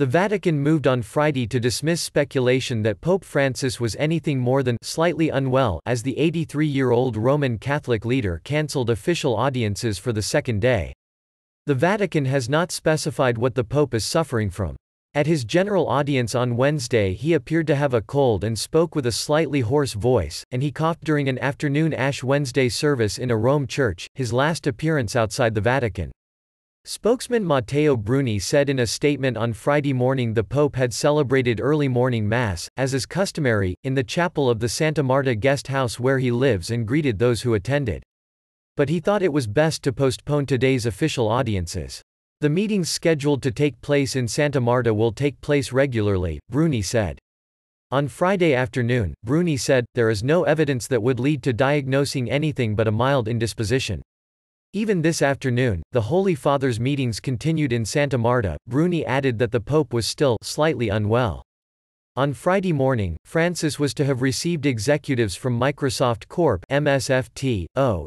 The Vatican moved on Friday to dismiss speculation that Pope Francis was anything more than slightly unwell as the 83-year-old Roman Catholic leader cancelled official audiences for the second day. The Vatican has not specified what the Pope is suffering from. At his general audience on Wednesday, he appeared to have a cold and spoke with a slightly hoarse voice, and he coughed during an afternoon Ash Wednesday service in a Rome church, his last appearance outside the Vatican. Spokesman Matteo Bruni said in a statement on Friday morning the Pope had celebrated early morning Mass, as is customary, in the chapel of the Santa Marta guest house where he lives and greeted those who attended. But he thought it was best to postpone today's official audiences. The meetings scheduled to take place in Santa Marta will take place regularly, Bruni said. On Friday afternoon, Bruni said, there is no evidence that would lead to diagnosing anything but a mild indisposition. Even this afternoon, the Holy Father's meetings continued in Santa Marta. Bruni added that the Pope was still slightly unwell. On Friday morning, Francis was to have received executives from Microsoft Corp. (MSFT),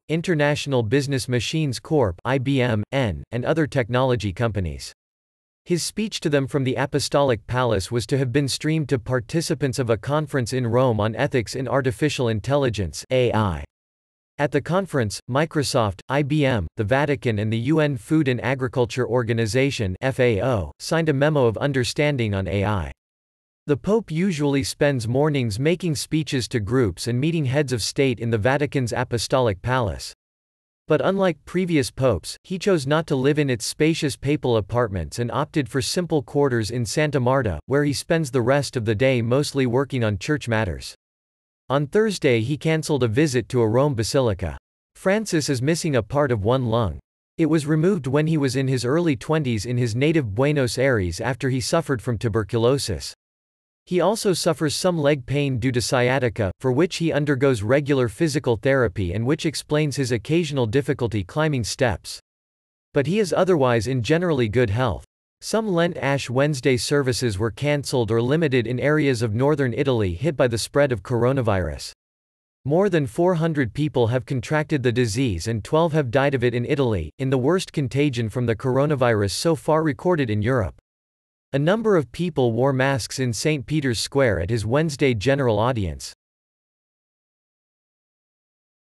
International Business Machines Corp. (IBM), and other technology companies. His speech to them from the Apostolic Palace was to have been streamed to participants of a conference in Rome on ethics in artificial intelligence (AI). At the conference, Microsoft, IBM, the Vatican and the UN Food and Agriculture Organization (FAO) signed a memo of understanding on AI. The Pope usually spends mornings making speeches to groups and meeting heads of state in the Vatican's Apostolic Palace. But unlike previous popes, he chose not to live in its spacious papal apartments and opted for simple quarters in Santa Marta, where he spends the rest of the day mostly working on church matters. On Thursday he cancelled a visit to a Rome basilica. Francis is missing a part of one lung. It was removed when he was in his early 20s in his native Buenos Aires after he suffered from tuberculosis. He also suffers some leg pain due to sciatica, for which he undergoes regular physical therapy and which explains his occasional difficulty climbing steps. But he is otherwise in generally good health. Some Lent Ash Wednesday services were cancelled or limited in areas of northern Italy hit by the spread of coronavirus. More than 400 people have contracted the disease and 12 have died of it in Italy, in the worst contagion from the coronavirus so far recorded in Europe. A number of people wore masks in St. Peter's Square at his Wednesday general audience.